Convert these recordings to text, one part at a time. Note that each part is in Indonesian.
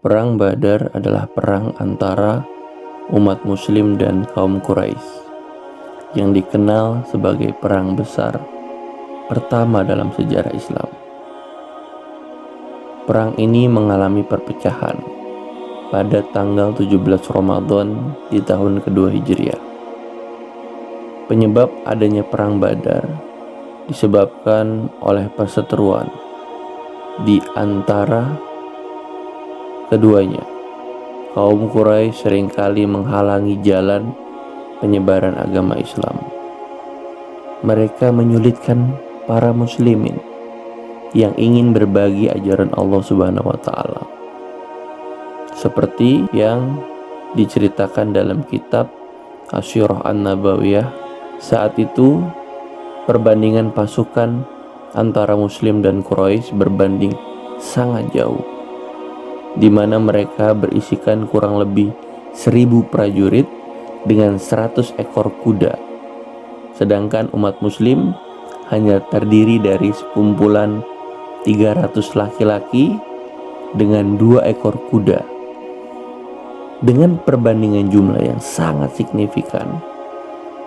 Perang Badar adalah perang antara umat muslim dan kaum Quraisy yang dikenal sebagai perang besar pertama dalam sejarah Islam. Perang ini mengalami perpecahan pada tanggal 17 Ramadan di tahun kedua Hijriah. Penyebab adanya perang Badar disebabkan oleh perseteruan di antara keduanya. Kaum Quraisy seringkali menghalangi jalan penyebaran agama Islam. Mereka menyulitkan para muslimin yang ingin berbagi ajaran Allah Subhanahu wa taala. Seperti yang diceritakan dalam kitab Asyirah An-Nabawiyah, saat itu perbandingan pasukan antara muslim dan Quraisy berbanding sangat jauh, di mana mereka berisikan kurang lebih 1000 prajurit dengan 100 ekor kuda, sedangkan umat muslim hanya terdiri dari sekumpulan 300 laki-laki dengan 2 ekor kuda. Dengan perbandingan jumlah yang sangat signifikan,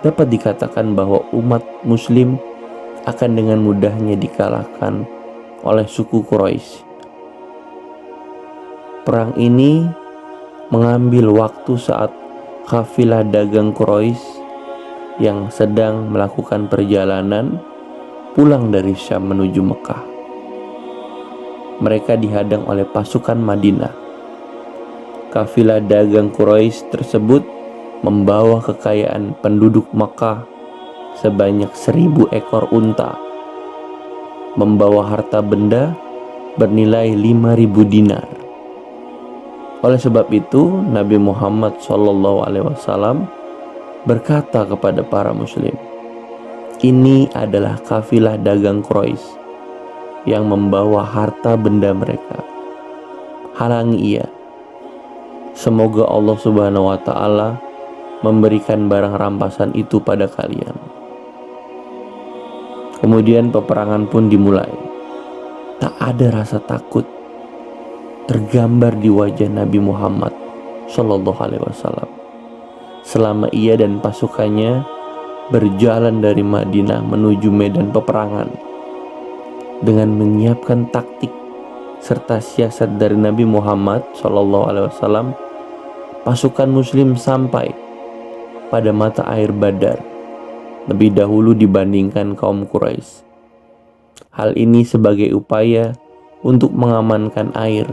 dapat dikatakan bahwa umat muslim akan dengan mudahnya dikalahkan oleh suku Quraisy. Perang ini mengambil waktu saat kafilah dagang Quraisy yang sedang melakukan perjalanan pulang dari Syam menuju Mekah. Mereka dihadang oleh pasukan Madinah. Kafilah dagang Quraisy tersebut membawa kekayaan penduduk Mekah sebanyak 1000 ekor unta, membawa harta benda bernilai 5000 dinar. Oleh sebab itu, Nabi Muhammad SAW berkata kepada para muslim, "Ini adalah kafilah dagang Quraisy yang membawa harta benda mereka. Halangi ia. Semoga Allah Subhanahu wa taala memberikan barang rampasan itu pada kalian." Kemudian peperangan pun dimulai. Tak ada rasa takut tergambar di wajah Nabi Muhammad SAW selama ia dan pasukannya berjalan dari Madinah menuju medan peperangan. Dengan menyiapkan taktik serta siasat dari Nabi Muhammad SAW, pasukan muslim sampai pada mata air Badar lebih dahulu dibandingkan kaum Quraisy. Hal ini sebagai upaya untuk mengamankan air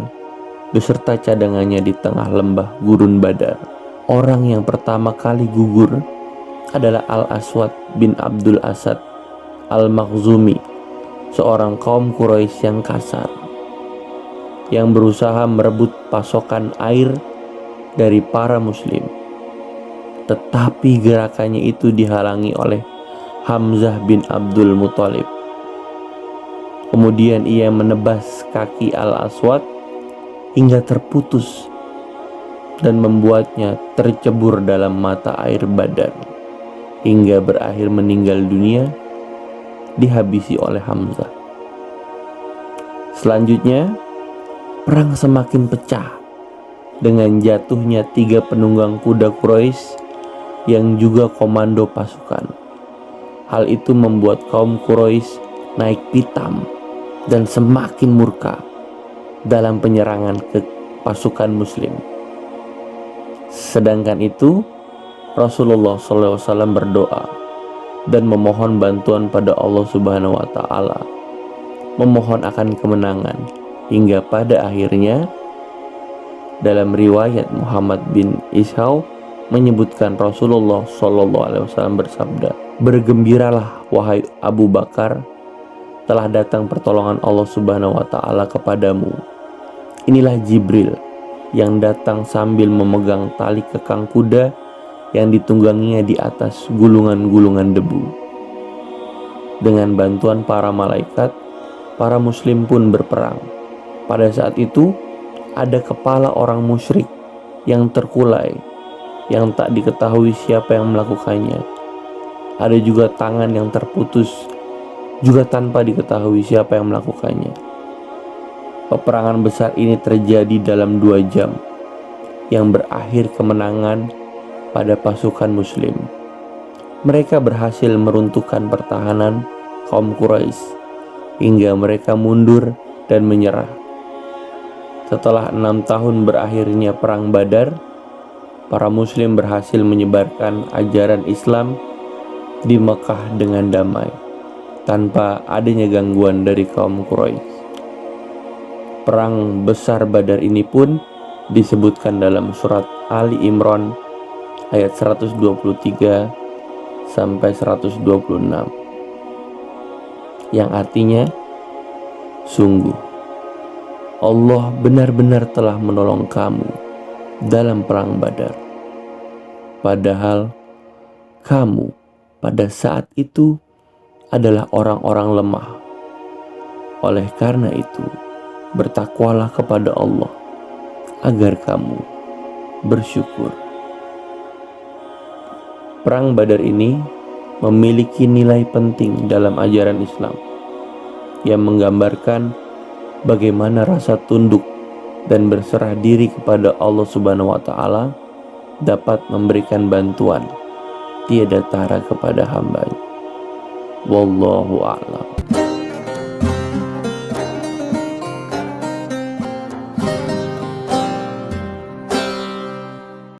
beserta cadangannya di tengah lembah gurun Badar. Orang yang pertama kali gugur adalah Al-Aswad bin Abdul Asad Al-Makhzumi, seorang kaum Quraisy yang kasar, yang berusaha merebut pasokan air dari para muslim. Tetapi gerakannya itu dihalangi oleh Hamzah bin Abdul Muthalib. Kemudian ia menebas kaki Al-Aswad hingga terputus dan membuatnya tercebur dalam mata air Badar hingga berakhir meninggal dunia dihabisi oleh Hamzah. Selanjutnya, perang semakin pecah dengan jatuhnya 3 penunggang kuda Quraisy yang juga komando pasukan. Hal itu membuat kaum Quraisy naik pitam dan semakin murka dalam penyerangan ke pasukan muslim. Sedangkan itu, Rasulullah SAW berdoa dan memohon bantuan pada Allah Subhanahu wa taala, memohon akan kemenangan, hingga pada akhirnya dalam riwayat Muhammad bin Ishaq menyebutkan Rasulullah SAW bersabda, "Bergembiralah wahai Abu Bakar, telah datang pertolongan Allah Subhanahu wa taala kepadamu. Inilah Jibril yang datang sambil memegang tali kekang kuda yang ditungganginya di atas gulungan-gulungan debu." Dengan bantuan para malaikat, para muslim pun berperang. Pada saat itu, ada kepala orang musyrik yang terkulai, yang tak diketahui siapa yang melakukannya. Ada juga tangan yang terputus, juga tanpa diketahui siapa yang melakukannya. Peperangan besar ini terjadi dalam 2 jam yang berakhir kemenangan pada pasukan muslim. Mereka berhasil meruntuhkan pertahanan kaum Quraisy hingga mereka mundur dan menyerah. Setelah 6 tahun berakhirnya perang Badar, para muslim berhasil menyebarkan ajaran Islam di Mekah dengan damai, tanpa adanya gangguan dari kaum Quraisy. Perang besar Badar ini pun disebutkan dalam surat Ali Imran ayat 123 sampai 126, yang artinya, sungguh Allah benar-benar telah menolong kamu dalam perang Badar, padahal kamu pada saat itu adalah orang-orang lemah. Oleh karena itu, bertakwalah kepada Allah agar kamu bersyukur. Perang Badar ini memiliki nilai penting dalam ajaran Islam yang menggambarkan bagaimana rasa tunduk dan berserah diri kepada Allah Subhanahu wa taala dapat memberikan bantuan tiada tara kepada hamba-Nya. Wallahu a'lam.